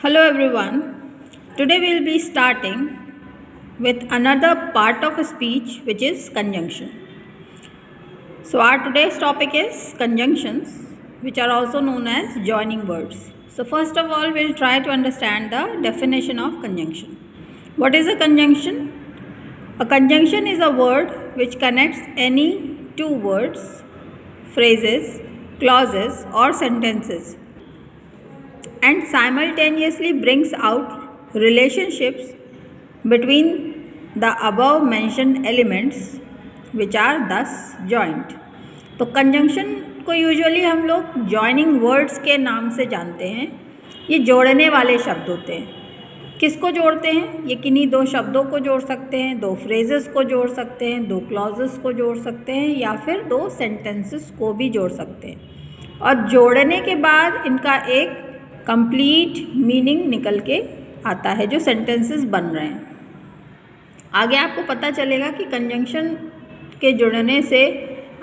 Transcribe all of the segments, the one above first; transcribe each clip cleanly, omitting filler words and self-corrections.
Hello everyone. Today we will be starting with another part of a speech which is conjunction. So our today's topic is conjunctions, which are also known as joining words. So first of all we will try to understand the definition of conjunction. What is a conjunction? A conjunction is a word which connects any two words, phrases, clauses or sentences and simultaneously brings out relationships between the above mentioned elements which are thus joined. तो conjunction को usually हम लोग joining words के नाम से जानते हैं। ये जोड़ने वाले शब्द होते हैं। किसको जोड़ते हैं? ये किन्हीं दो शब्दों को जोड़ सकते हैं, दो फ्रेजेस को जोड़ सकते हैं, दो क्लॉजेस को जोड़ सकते हैं या फिर दो सेंटेंसेस को भी जोड़ सकते हैं। और जोड़ने के बाद इनका एक कंप्लीट मीनिंग निकल के आता है जो सेंटेंसेस बन रहे हैं। आगे आपको पता चलेगा कि कंजंक्शन के जुड़ने से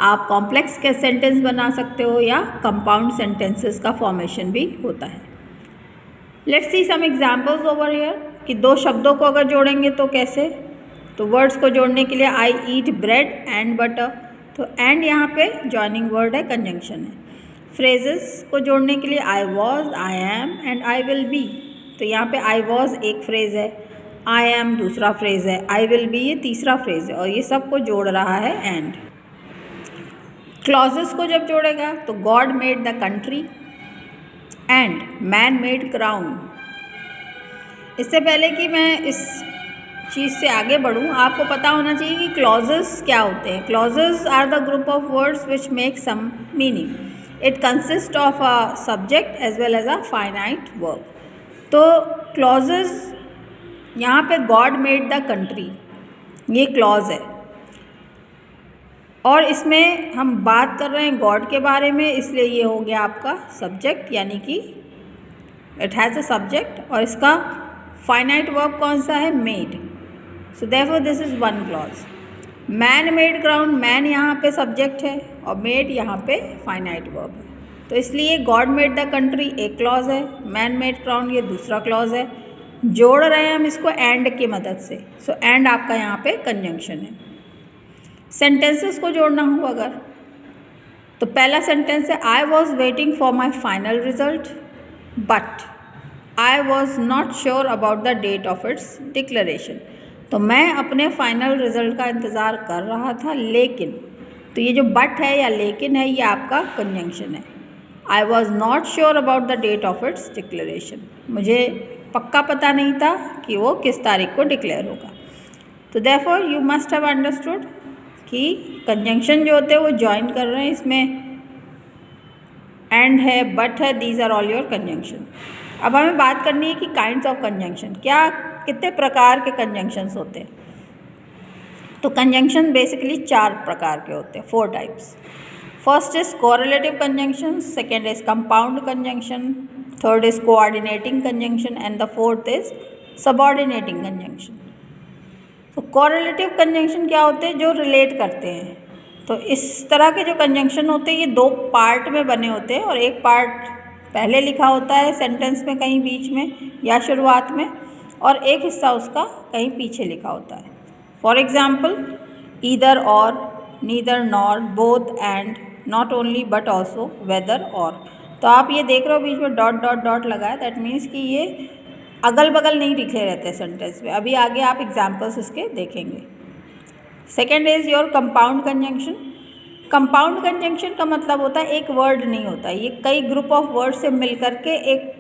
आप कॉम्प्लेक्स के सेंटेंस बना सकते हो या कंपाउंड सेंटेंसेस का फॉर्मेशन भी होता है। Let's see some examples over here कि दो शब्दों को अगर जोड़ेंगे तो कैसे। तो वर्ड्स को जोड़ने के लिए आई ईट ब्रेड एंड बटर, तो एंड यहाँ पे जॉइनिंग वर्ड है, कंजंक्शन है। फ्रेजेस को जोड़ने के लिए I was, I am and I will be, तो यहाँ पे आई वॉज एक फ्रेज़ है, आई एम दूसरा फ्रेज़ है, आई विल बी ये तीसरा फ्रेज़ है और ये सब को जोड़ रहा है एंड। क्लॉजेस को जब जोड़ेगा तो God made the country and man made crown. इससे पहले कि मैं इस चीज़ से आगे बढ़ूँ आपको पता होना चाहिए कि क्लॉजेस क्या होते हैं। Clauses are the group of words which make some meaning. It consist of a subject as well as a finite verb. तो क्लॉजेस यहाँ पे गॉड मेड द कंट्री ये क्लॉज है और इसमें हम बात कर रहे हैं गॉड के बारे में, इसलिए ये हो गया आपका सब्जेक्ट, यानी कि इट हैज़ अ सब्जेक्ट और इसका फाइनाइट वर्ब कौन सा है? Made. So therefore this is one clause. Man made crown, man यहाँ पे सब्जेक्ट है और मेड यहाँ पे फाइनाइट वर्ब है। तो इसलिए गॉड मेड द कंट्री एक क्लॉज है, मैन मेड क्राउन ये दूसरा क्लॉज है। जोड़ रहे हैं हम इसको एंड की मदद से। सो एंड आपका यहाँ पे कंजंक्शन है। सेंटेंसेस को जोड़ना हो अगर, तो पहला सेंटेंस है I was waiting for my final result but I was not sure about the date of its declaration. तो मैं अपने फाइनल रिजल्ट का इंतज़ार कर रहा था लेकिन, तो ये जो बट है या लेकिन है ये आपका कंजंक्शन है। I was not sure about the date of its declaration, मुझे पक्का पता नहीं था कि वो किस तारीख को डिक्लेयर होगा। तो therefore you must have understood कि कंजंक्शन जो होते हैं वो ज्वाइन कर रहे हैं, इसमें एंड है, बट है, these are all your conjunction. अब हमें बात करनी है कि काइंड्स ऑफ कंजंक्शन, क्या कितने प्रकार के कंजंक्शंस होते हैं। तो कंजंक्शन बेसिकली चार प्रकार के होते हैं, 4 types. First is correlative conjunction, second is compound conjunction, third is coordinating conjunction and the fourth is subordinating conjunction. तो कोरिलेटिव कंजंक्शन क्या होते हैं? जो रिलेट करते हैं। तो इस तरह के जो कंजंक्शन होते हैं ये 2 पार्ट में बने होते हैं और एक पार्ट पहले लिखा होता है सेंटेंस में कहीं बीच में या शुरुआत में, और एक हिस्सा उसका कहीं पीछे लिखा होता है। For example either or, neither nor, both and, not only but also, whether or. तो आप ये देख रहे हो बीच में डॉट डॉट डॉट लगा है, दैट मीन्स कि ये अगल बगल नहीं लिखे रहते सेंटेंस में। अभी आगे आप एग्जाम्पल्स इसके देखेंगे। Second is your compound conjunction. Compound conjunction का मतलब होता है एक वर्ड नहीं होता, ये कई ग्रुप ऑफ वर्ड से मिल करके एक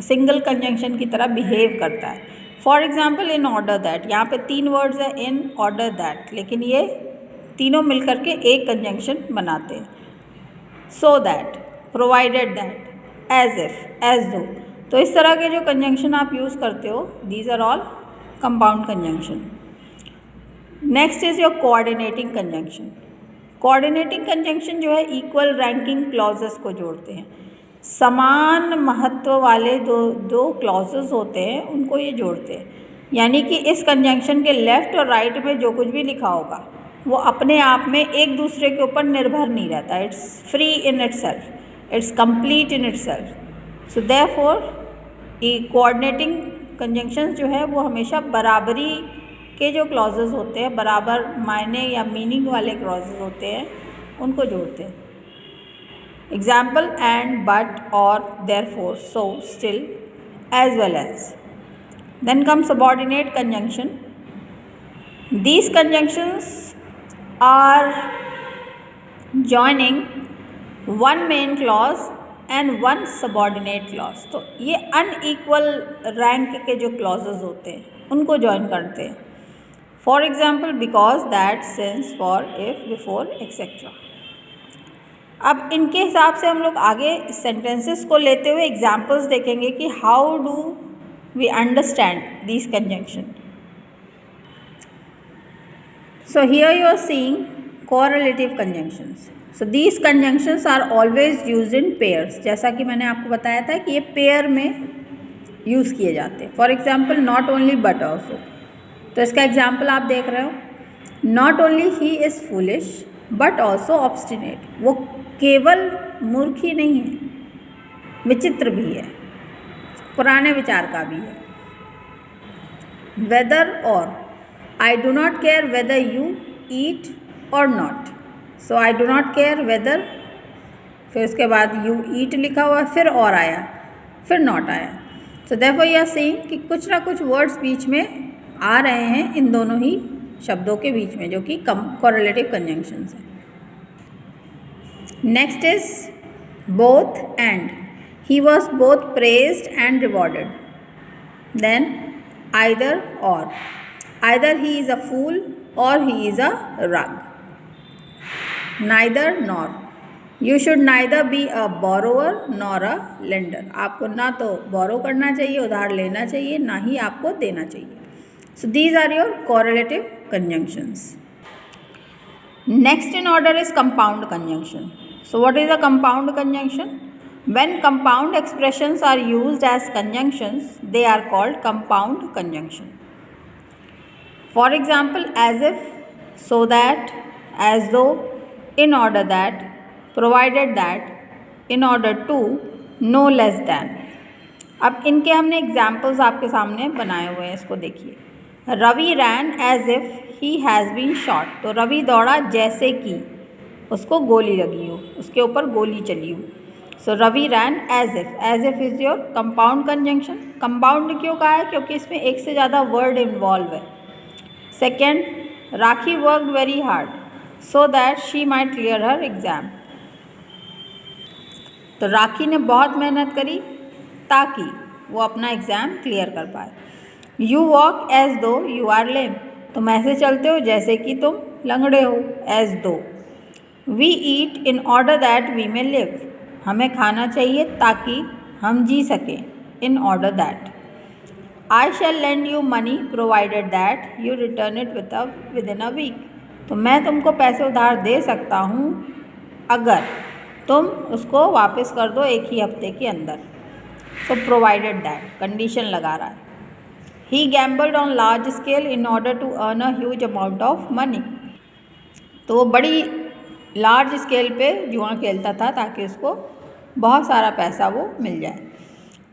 सिंगल कंजंक्शन की तरह बिहेव करता है। For example in order that, यहाँ पे 3 वर्ड्स हैं, इन, ऑर्डर, दैट, लेकिन ये तीनों मिल करके एक कंजंक्शन बनाते हैं। So that, provided that, as if, as though. तो इस तरह के जो कंजंक्शन आप यूज़ करते हो these are all compound conjunction. Next is your coordinating conjunction. Coordinating conjunction जो है इक्वल रैंकिंग क्लॉजेस को जोड़ते हैं। समान महत्व वाले दो क्लॉजेस होते हैं उनको ये जोड़ते हैं, यानी कि इस कंजंक्शन के लेफ़्ट और राइट में जो कुछ भी लिखा होगा वो अपने आप में एक दूसरे के ऊपर निर्भर नहीं रहता। It's free in itself, it's complete in itself. So therefore coordinating conjunctions जो है वो हमेशा बराबरी के जो क्लॉजेज होते हैं, बराबर मायने या मीनिंग वाले क्लॉजेज होते हैं, उनको जोड़ते हैं। Example and, but, or, therefore, so, still, as well as. Then come subordinate conjunction. These conjunctions are joining one main clause and one subordinate clause. तो ये अनइक्वल रैंक के जो क्लॉजेज होते हैं उनको ज्वाइन करते हैं। For example, because, that, since, for, if, before, etcetera. अब इनके हिसाब से हम लोग आगे सेंटेंसेस को लेते हुए एग्जाम्पल्स देखेंगे कि how do we understand this conjunction. So here you are seeing correlative conjunctions. So these conjunctions are always use in pairs. जैसा कि मैंने आपको बताया था कि ये पेयर में यूज़ किए जाते हैं। For example, not only but also. तो इसका एग्जाम्पल आप देख रहे हो, not only he is foolish but also obstinate. वो केवल मूर्ख ही नहीं है, विचित्र भी है, पुराने विचार का भी है। Whether or, I do not care whether you eat or not. So I do not care whether, फिर उसके बाद यू ईट लिखा हुआ, फिर और आया, फिर नॉट आया। So therefore you are saying कि कुछ ना कुछ वर्ड्स बीच में आ रहे हैं इन दोनों ही शब्दों के बीच में, जो कि कोरिलेटिव कंजंक्शंस हैं। Next is both and. He was both praised and rewarded. Then either or, either he is a fool or he is a rogue. Neither nor, you should neither be a borrower nor a lender. आपको ना तो बोरो करना चाहिए, उधार लेना चाहिए, ना ही आपको देना चाहिए। So these are your correlative conjunctions. Next in order is compound conjunction. So what is a compound conjunction? When compound expressions are used as conjunctions, they are called compound conjunction. For example, as if, so that, as though, in order that, provided that, in order to, no less than. अब इनके हमने examples आपके सामने बनाए हुए हैं, इसको देखिए। Ravi ran as if he has been shot. तो रवि दौड़ा जैसे कि उसको गोली लगी हो, उसके ऊपर गोली चली हो। So Ravi ran as if. As if is your compound conjunction. Compound क्यों कहा है? क्योंकि इसमें एक से ज़्यादा वर्ड इन्वॉल्व है। Second, Rakhi worked very hard so that she might clear her exam. तो राखी ने बहुत मेहनत करी ताकि वो अपना एग्ज़ाम क्लियर कर पाए। यू वॉक एज दो यू आर लेम। तुम ऐसे चलते हो जैसे कि तुम लंगड़े हो, as though. We eat in order that we may live. हमें खाना चाहिए ताकि हम जी सकें, in order that. I shall lend you money provided that you return it within a week. तो मैं तुमको पैसे उधार दे सकता हूँ अगर तुम उसको वापस कर दो एक ही हफ्ते के अंदर। सो प्रोवाइडेड दैट, कंडीशन लगा रहा है। He gambled on large scale in order to earn a huge amount of money. तो वो बड़ी लार्ज स्केल पे जुआ खेलता था ताकि उसको बहुत सारा पैसा वो मिल जाए।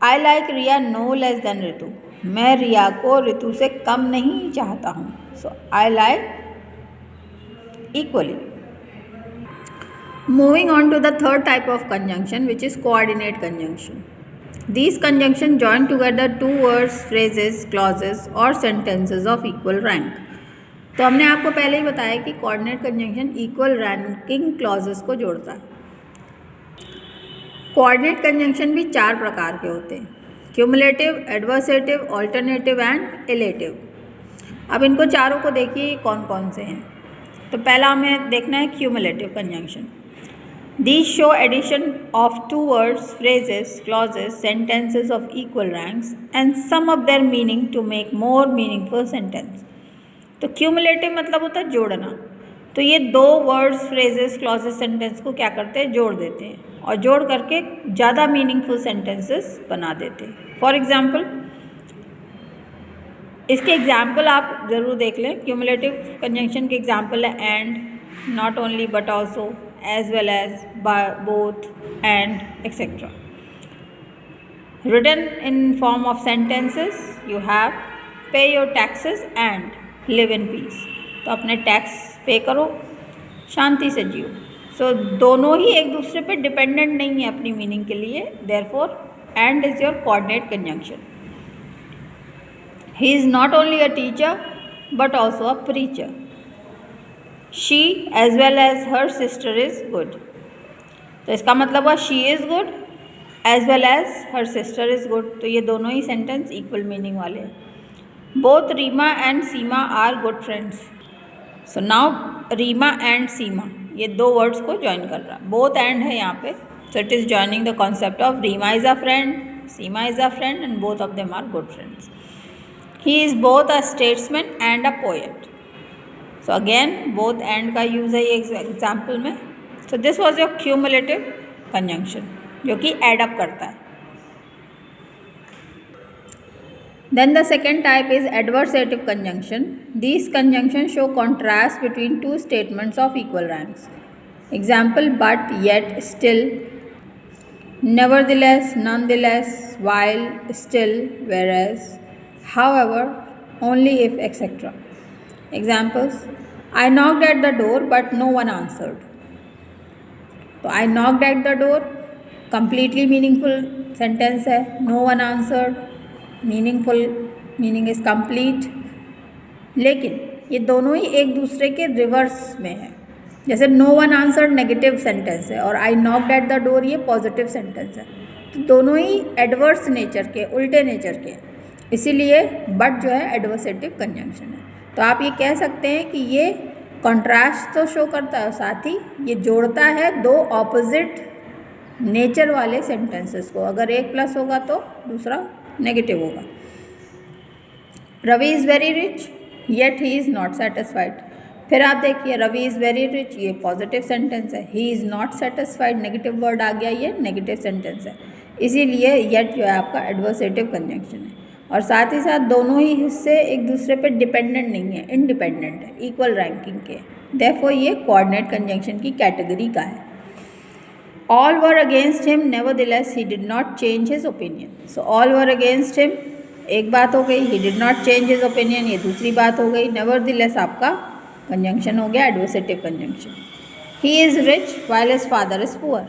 I like Riya no less than Ritu. मैं रिया को ऋतु से कम नहीं चाहता हूँ। So I like equally. Moving on to the third type of conjunction which is coordinate conjunction. These conjunction join together two words, phrases, clauses और sentences of equal rank. तो हमने आपको पहले ही बताया कि coordinate conjunction equal ranking clauses को जोड़ता है। कोऑर्डिनेट कंजंक्शन भी 4 प्रकार के होते हैं, cumulative, adversative, alternative and illative. अब इनको चारों को देखिए कौन कौन से हैं। तो पहला हमें देखना है cumulative conjunction. These show addition of two words, phrases, clauses, sentences of equal ranks and sum up their meaning to make more meaningful sentence. तो क्यूमुलेटिव मतलब होता है जोड़ना। तो ये 2 वर्ड्स, फ्रेजेस, क्लॉजेस, सेंटेंस को क्या करते हैं? जोड़ देते हैं और जोड़ करके ज़्यादा मीनिंगफुल सेंटेंसेस बना देते हैं। फॉर एग्जाम्पल, इसके एग्जाम्पल आप ज़रूर देख लें। क्यूमुलेटिव कंजंक्शन के एग्जाम्पल है and, not only but also, as well as, both, and etc. Written in form of sentences you have pay your taxes and live in peace. तो अपने tax पे करो, शांति से जियो. सो दोनों ही एक दूसरे पे डिपेंडेंट नहीं है अपनी मीनिंग के लिए. Therefore and is your coordinate conjunction. He is not only a teacher but also a preacher. She as well as her sister is good. तो इसका मतलब हुआ she is good as well as her sister is good. तो ये दोनों ही sentence equal meaning वाले हैं. Both Reema and Seema are good friends. So now Reema and Seema ये दो वर्ड्स को ज्वाइन कर रहा है. बोथ एंड है यहाँ पे. So it is joining the concept of Reema is a friend, Seema is a friend and both of them are good friends. He is both a statesman and a poet. So again both and का use है ये example में. So this was your cumulative conjunction जो कि add up करता है. Then the second type is adversative conjunction. These conjunctions show contrast between two statements of equal ranks. Example: but, yet, still, nevertheless, nonetheless, while, still, whereas, however, only if, etc. Examples: I knocked at the door but no one answered. तो I knocked at the door completely meaningful sentence है. No one answered meaningful, meaning is complete. लेकिन ये दोनों ही एक दूसरे के reverse में है. जैसे no one answered negative sentence है और I knocked at the door ये पॉजिटिव सेंटेंस है. तो दोनों ही एडवर्स नेचर के, उल्टे नेचर के. इसीलिए बट जो है एडवर्सेटिव कंजंक्शन है. तो आप ये कह सकते हैं कि ये कॉन्ट्रास्ट तो शो करता है, साथ ही ये जोड़ता है दो ऑपोजिट नेचर वाले सेंटेंसेस को. अगर एक प्लस होगा तो दूसरा नेगेटिव होगा. Ravi is very rich yet he is not satisfied. फिर आप देखिए रवि इज़ वेरी रिच ये पॉजिटिव सेंटेंस है. He is not satisfied negative word आ गया, ये नेगेटिव सेंटेंस है. इसीलिए येट जो है आपका एडवर्सेटिव कंजंक्शन है. और साथ ही साथ दोनों ही हिस्से एक दूसरे पे डिपेंडेंट नहीं है, इंडिपेंडेंट है, इक्वल रैंकिंग के. देयरफॉर ये कोऑर्डिनेट कंजंक्शन की कैटेगरी का है. All were against him, nevertheless he did not change his opinion. So all were against him एक बात हो गई, he did not change his opinion ये दूसरी बात हो गई. nevertheless आपका कंजंक्शन हो गया adversative conjunction. he is rich while his father is poor.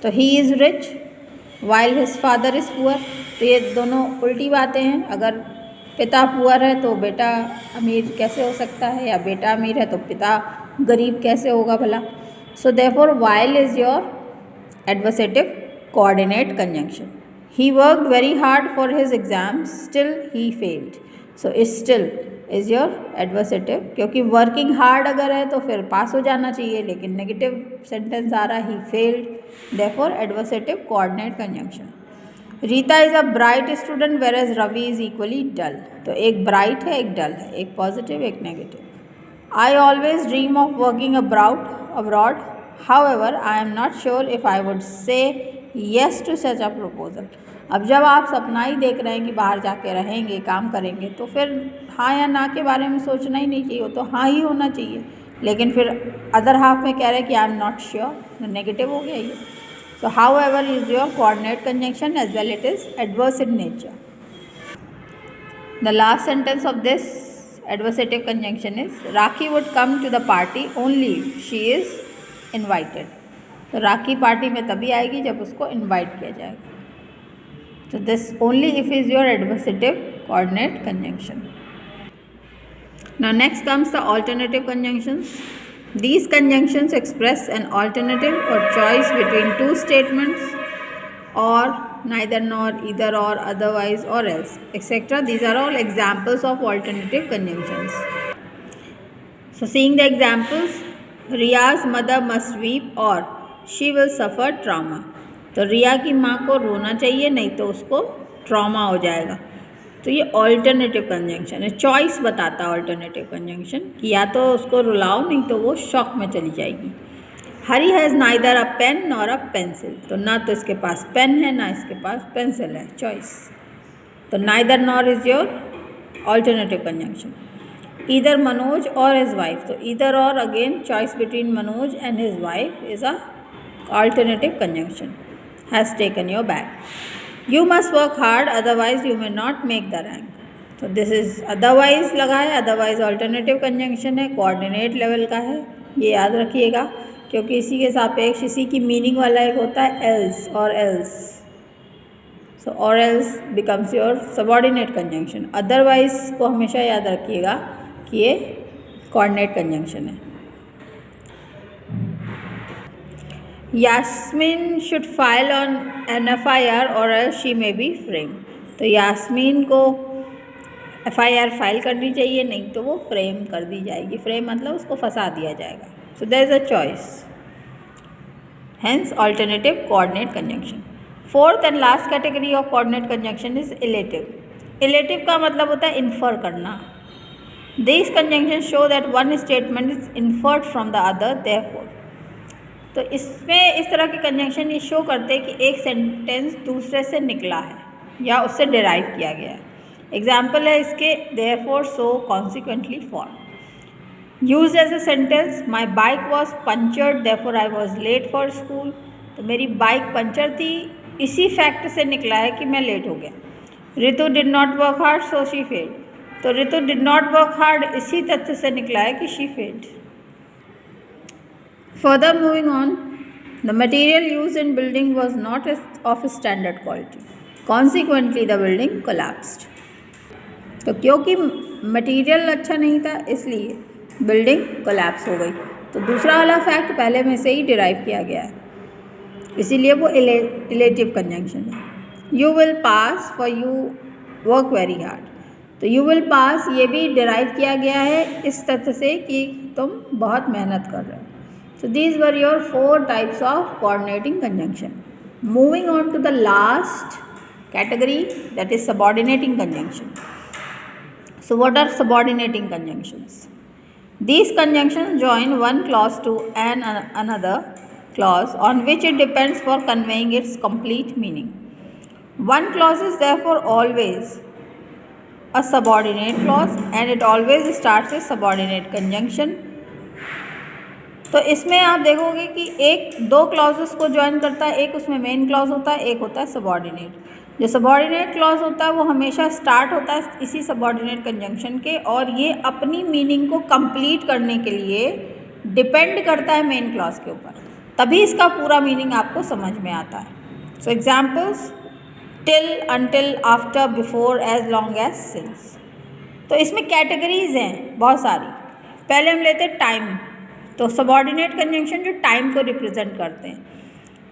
तो he is rich while his father is poor. तो ये दोनों उल्टी बातें हैं. अगर पिता पुअर है तो बेटा अमीर कैसे हो सकता है, या बेटा अमीर है तो पिता गरीब कैसे होगा भला. So therefore while is your adversative coordinate conjunction. He worked very hard for his exams, still he failed. So still is your adversative, क्योंकि working hard अगर है तो फिर पास हो जाना चाहिए, लेकिन negative sentence आ रहा he failed. Therefore adversative coordinate conjunction. Rita is a bright student whereas Ravi is equally dull. तो एक bright है एक dull है, एक positive एक negative. I always dream of working abroad. However, I am not sure if I would say yes to such a proposal. अब जब आप सपना ही देख रहे हैं कि बाहर जाके रहेंगे, काम करेंगे, तो फिर हाँ या ना के बारे में सोचना ही नहीं चाहिए. तो हाँ ही होना चाहिए. लेकिन फिर अदर हाफ में कह रहे हैं कि I am not sure, negative हो गया ये. So however is your coordinate conjunction as well it is adverse in nature. The last sentence of this adversative conjunction is Rakhi would come to the party only she is invited. तो Rakhi party में तभी आएगी जब उसको invite किया जाएगा. तो this only if is your adversative coordinate conjunction. Now next comes the alternative conjunctions. These conjunctions express an alternative और चॉइस बिटवीन टू स्टेटमेंट्स और neither nor, either or, otherwise or else, etc. These are all examples of alternative conjunctions. So seeing the examples, Riya's mother must weep or she will suffer trauma. तो रिया की माँ को रोना चाहिए, नहीं तो उसको ट्रॉमा हो जाएगा. तो ये ऑल्टरनेटिव कंजंक्शन है. चॉइस बताता है ऑल्टरनेटिव कंजंक्शन कि या तो उसको रुलाओ नहीं तो वो शॉक में चली जाएगी. Hari has neither a pen nor a pencil. तो ना तो इसके पास पेन है ना इसके पास पेंसिल है. चॉइस. तो neither nor is your alternative conjunction. Either Manoj or his wife. तो either or again choice between Manoj and his wife is a alternative conjunction. Has taken your bag. You must work hard otherwise you may not make the rank. तो this is otherwise लगा है, otherwise alternative conjunction है, coordinate level का है, ये याद रखिएगा, क्योंकि इसी के सापेक्ष इसी की मीनिंग वाला एक होता है एल्स और else. So or else becomes your subordinate conjunction. Otherwise को हमेशा याद रखिएगा कि ये कोऑर्डिनेट कंजंक्शन है। Yasmin should file on an FIR or else she may be frame. तो यास्मीन को FIR फाइल करनी चाहिए, नहीं तो वो फ्रेम कर दी जाएगी। फ्रेम मतलब उसको फंसा दिया जाएगा। So there is a choice, hence alternative coordinate conjunction. Fourth and last category of coordinate conjunction is illative. Illative का मतलब होता है इन्फर करना। This conjunction show that one statement is inferred from the other therefore. तो इसमें इस तरह के कंजंक्शन ये शो करते हैं कि एक सेंटेंस दूसरे से निकला है या उससे डिराइव किया गया है। एग्जाम्पल है इसके therefore, so, consequently, for. Use as a sentence, my bike was punctured therefore I was late for school. तो मेरी बाइक पंचर थी, इसी फैक्ट से निकला है कि मैं लेट हो गया। Ritu did not work hard so she failed. तो Ritu did not work hard इसी तथ्य से निकला है कि she failed. Further moving on, the material used in building was not of standard quality. Consequently, the building collapsed. तो क्योंकि मटेरियल अच्छा नहीं था इसलिए बिल्डिंग कोलैप्स हो गई। तो दूसरा वाला फैक्ट पहले में से ही डिराइव किया गया है, इसीलिए वो इलेटिव कंजंक्शन है। You will pass for you work very hard. तो यू विल पास ये भी डिराइव किया गया है इस तथ्य से कि तुम बहुत मेहनत कर रहे हो। So these were your 4 types of coordinating conjunction. Moving on to the last category, that is subordinating conjunction. So what are subordinating conjunctions? These conjunctions join one clause to another clause on which it depends for conveying its complete meaning. One clause is therefore always a subordinate clause and it always starts with subordinate conjunction. तो इसमें आप देखोगे कि एक 2 clauses को join करता है, एक उसमें मेन क्लॉज होता है, एक होता है सबऑर्डिनेट। जो सबऑर्डिनेट क्लॉज होता है वो हमेशा स्टार्ट होता है इसी सबऑर्डिनेट कंजंक्शन के, और ये अपनी मीनिंग को कंप्लीट करने के लिए डिपेंड करता है मेन क्लॉज के ऊपर, तभी इसका पूरा मीनिंग आपको समझ में आता है। So examples, till, until, after, before, as long as, since. तो इसमें कैटेगरीज हैं बहुत सारी। पहले हम लेते हैं टाइम। तो सबऑर्डिनेट कंजंक्शन जो टाइम को रिप्रेजेंट करते हैं,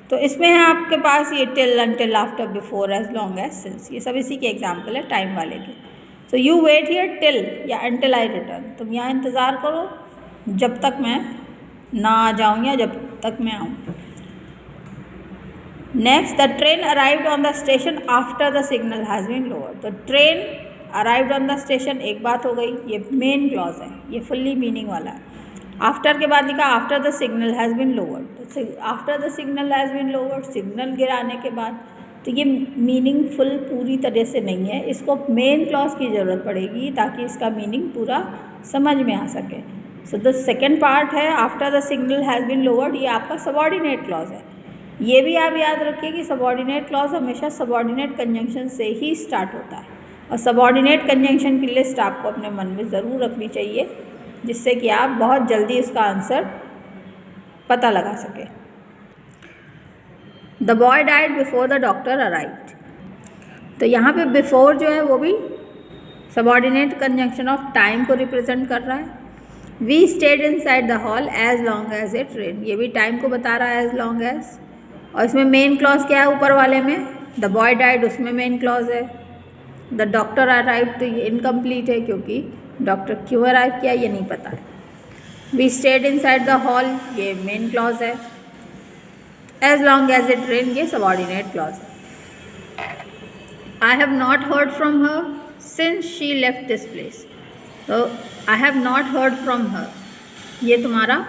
तो इसमें है आपके पास ये till, until, after, before, as long as, since, ये सब इसी के एग्जाम्पल है टाइम वाले के। So you wait here till या अनटिल आई रिटर्न। तुम यहाँ इंतज़ार करो जब तक मैं ना आ जाऊँ या जब तक मैं आऊँ। Next, the train arrived on the station after the signal has been lowered. तो train arrived on the station एक बात हो गई, ये मेन क्लॉज है, ये फुल्ली मीनिंग वाला है। आफ्टर के बाद लिखा after the signal has been lowered. तो after the signal has been lowered, signal गिराने के बाद, तो ये मीनिंगफुल पूरी तरह से नहीं है, इसको मेन क्लॉज की ज़रूरत पड़ेगी ताकि इसका मीनिंग पूरा समझ में आ सके। सो द सेकेंड पार्ट है after the signal has been lowered, ये आपका सबऑर्डिनेट क्लॉज है। ये भी आप याद रखिए कि सबऑर्डिनेट क्लॉज हमेशा सबऑर्डिनेट कंजंक्शन से ही स्टार्ट होता है, और सबऑर्डिनेट कंजंक्शन की लिस्ट आपको अपने मन में ज़रूर रखनी चाहिए, जिससे कि आप बहुत जल्दी उसका आंसर पता लगा सके। The boy died before the doctor arrived. तो यहाँ पे बिफोर जो है वो भी सबऑर्डिनेट कंजंक्शन ऑफ टाइम को रिप्रेजेंट कर रहा है। We stayed inside the hall as long as it rain, ये भी टाइम को बता रहा है एज लॉन्ग एज। और इसमें मेन क्लॉज क्या है ऊपर वाले में, द बॉय डाइड, उसमें मेन क्लॉज है। द डॉक्टर अराइव्ड तो ये इनकम्प्लीट है क्योंकि डॉक्टर क्यों अराइव किया ये नहीं पता है। We stayed inside the hall, ये मेन क्लॉज है। As long as it rain, ये सबऑर्डिनेट क्लॉज है। I have not heard from her since she left this place. तो I have not heard from her, ये तुम्हारा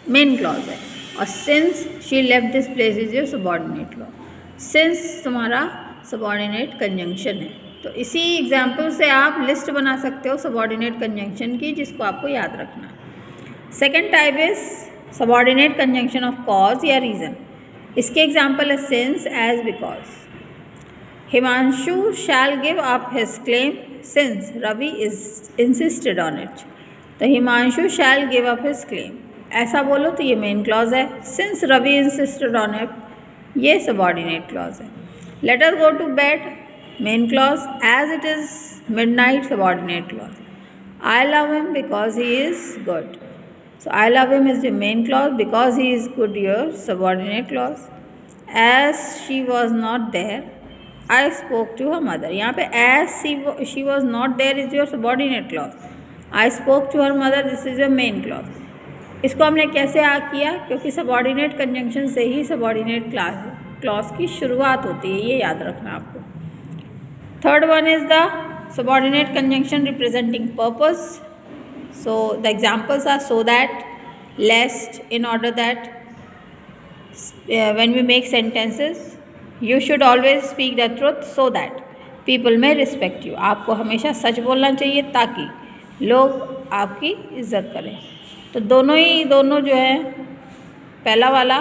main clause है, और since she left this place is your subordinate clause. Since तुम्हारा subordinate conjunction है। तो इसी example से आप लिस्ट बना सकते हो सबऑर्डिनेट कंजंक्शन की, जिसको आपको याद रखना है। Second type is subordinate conjunction of cause या रीज़न। इसके एग्जाम्पल है since, as, because. Himanshu shall give up his claim since Ravi is insisted on it. तो Himanshu shall give up his claim, ऐसा बोलो तो ये मेन क्लॉज है. Since Ravi insisted on it, ये सबॉर्डिनेट क्लॉज है. Let us go to bed, main clause. As it is midnight, subordinate clause. I love him because he is good. So I love him is the main clause, because he is good, your subordinate clause. As she was not there, I spoke to her mother. यहाँ पे as she was not there is your subordinate clause. I spoke to her mother, this is your main clause. इसको हमने कैसे किया, क्योंकि subordinate conjunction से ही subordinate clause की शुरुआत होती है, ये याद रखना आपको. Third one is the subordinate conjunction representing purpose. So the examples are so that, lest, in order that. When we make sentences, you should always speak the truth so that people may respect you. आपको हमेशा सच बोलना चाहिए ताकि लोग आपकी इज्जत करें. तो दोनों जो है, पहला वाला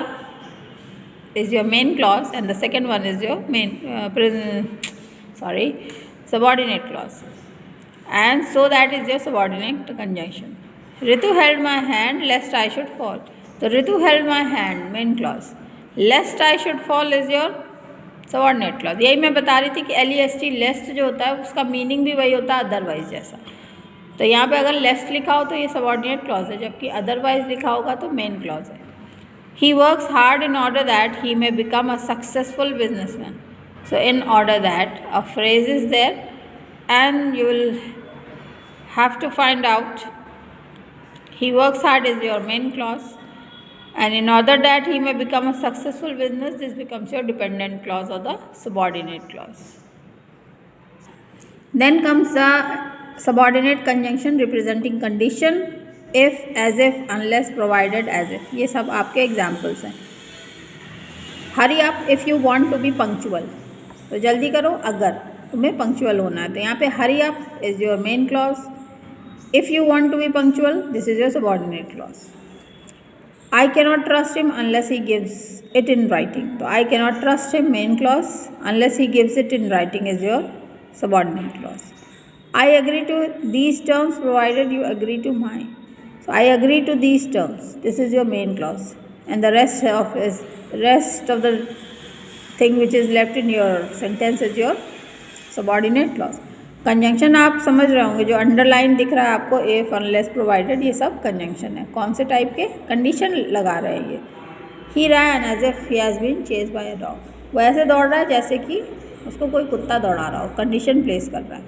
is your main clause and the second one is your subordinate clause, and so that is your subordinate conjunction. Ritu held my hand lest I should fall. तो Ritu held my hand, main clause. Lest I should fall is your subordinate clause. यही मैं बता रही थी कि lest lest जो होता है उसका मीनिंग भी वही होता है अदरवाइज जैसा. तो यहाँ पे अगर लेस्ट लिखा हो तो ये सबॉर्डिनेट क्लॉज है, जबकि अदरवाइज लिखा होगा तो मेन क्लॉज है. He works hard in order that he may become a successful businessman. So in order that, a phrase is there and you will have to find out. He works hard is your main clause, and in order that he may become a successful business, this becomes your dependent clause or the subordinate clause. Then comes the subordinate conjunction representing condition, if, as if, unless, provided, as if. ये सब आपके examples हैं. Hurry up if you want to be punctual. तो जल्दी करो अगर तुम्हें punctual होना है. तो यहाँ पे hurry up is your main clause. If you want to be punctual, this is your subordinate clause. I cannot trust him unless he gives it in writing. तो I cannot trust him, main clause. Unless he gives it in writing is your subordinate clause. I agree to these terms provided you agree to my. So I agree to these terms, this is your main clause, and the rest of the thing which is left in your sentence is your subordinate clause. Conjunction आप समझ रहे होंगे, जो underline दिख रहा है आपको, if, unless, provided, ये सब कंजंक्शन है. कौन से टाइप के कंडीशन लगा रहे हैं ये. He ran as if he has been chased by a dog. वो ऐसे दौड़ रहा है जैसे कि उसको कोई कुत्ता दौड़ा रहा हो. कंडीशन प्लेस कर रहा है.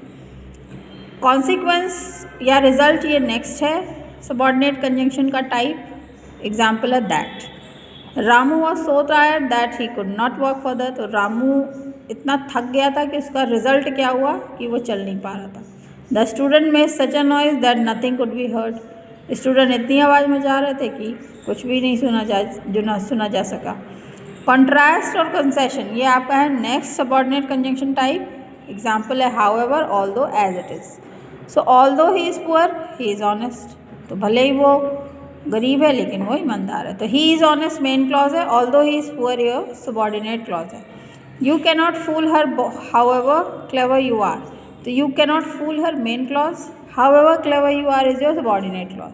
कॉन्सिक्वेंस या रिजल्ट ये नेक्स्ट है सबॉर्डिनेट कंजंक्शन का टाइप. एग्जाम्पल है that. Ramu was so tired that he could not work further. तो रामू इतना थक गया था कि उसका रिजल्ट क्या हुआ कि वो चल नहीं पा रहा था. The student made such a noise that nothing could be heard. Student इतनी आवाज़ में जा रहे थे कि कुछ भी नहीं सुना जा सका. कॉन्ट्रास्ट और कंसेशन ये आपका है next subordinate conjunction type. Example है however, although, as it is. So although he is poor he is honest. तो भले ही वो गरीब है लेकिन वो ईमानदार है. तो he is honest main clause है. Although he is poor your subordinate clause है. You cannot fool her however clever you are. तो you cannot fool her main clause. However clever you are is your subordinate clause.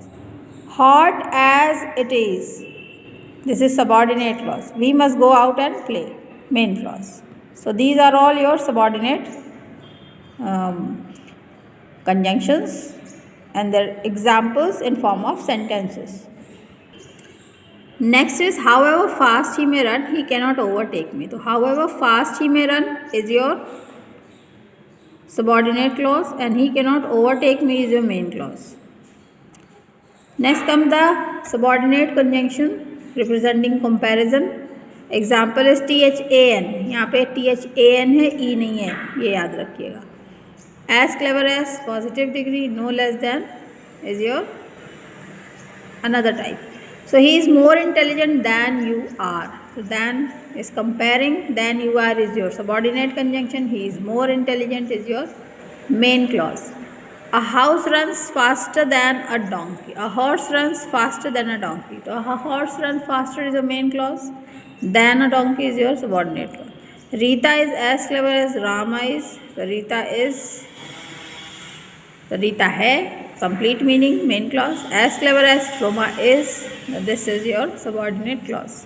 Hot as it is, this is subordinate clause. We must go out and play, main clause. So these are all your subordinate conjunctions and their examples in form of sentences. Next is however fast he may run, he cannot overtake me. So however fast he may run is your subordinate clause, and he cannot overtake me is your main clause. Next comes the subordinate conjunction representing comparison. Example is THAN. यहाँ पे THAN है, E नहीं है, ये याद रखिएगा. As clever as, positive degree, no less than is your another type. So he is more intelligent than you are. So than is comparing, than you are is your subordinate conjunction. He is more intelligent is your main clause. A house runs faster than a donkey. A horse runs faster than a donkey. So a horse runs faster is your main clause. Than a donkey is your subordinate clause. Rita is as clever as Rama is. So Rita है complete meaning main clause. As clever as Roma is. This is your subordinate clause.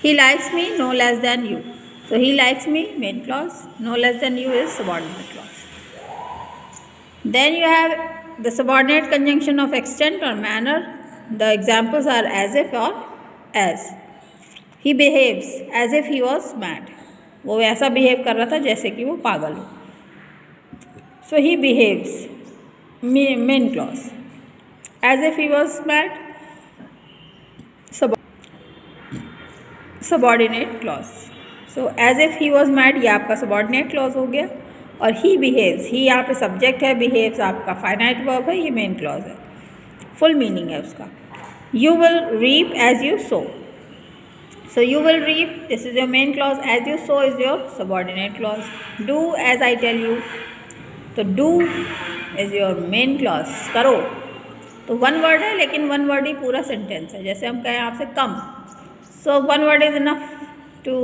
He likes me no less than you. So he likes me main clause. No less than you is subordinate clause. Then you have the subordinate conjunction of extent or manner. The examples are as if or as. He behaves as if he was mad. वो वैसा behave कर रहा था जैसे कि वो पागल हो. So he behaves main clause. As if he was mad subordinate clause. So as if he was mad ये आपका subordinate clause हो गया. और he behaves, he यहाँ पे subject है, behaves आपका finite verb है, ये main clause है. Full meaning है उसका. You will reap as you sow. So you will reap, this is your main clause. As you sow is your subordinate clause. Do as I tell you. तो do is your main clause. करो. तो one word है लेकिन one word ही पूरा sentence है. जैसे हम कहें आपसे come. So one word is enough to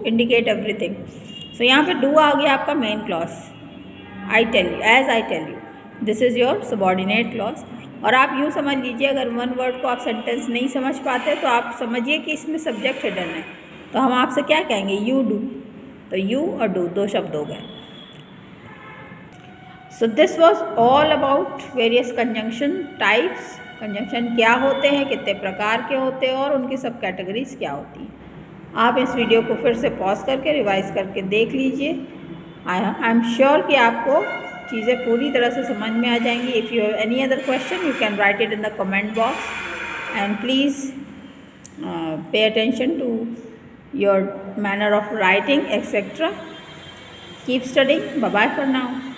indicate everything. So यहाँ पे do आ गया आपका main clause. I tell you, as I tell you. This is your subordinate clause. और आप यूँ समझ लीजिए अगर वन वर्ड को आप सेंटेंस नहीं समझ पाते तो आप समझिए कि इसमें सब्जेक्ट हिडन है. तो हम आपसे क्या कहेंगे यू डू. तो यू और डू दो शब्द हो गए. सो this was all about various conjunction types. Conjunction क्या होते हैं, कितने प्रकार के होते हैं और उनकी सब कैटेगरीज क्या होती हैं. आप इस वीडियो को फिर से पॉज करके रिवाइज करके देख लीजिए. आई एम श्योर कि आपको चीज़ें पूरी तरह से समझ में आ जाएंगी. If you have any other question you can write it in the comment box and please pay attention to your manner of writing etcetera. Keep studying. Bye bye for now.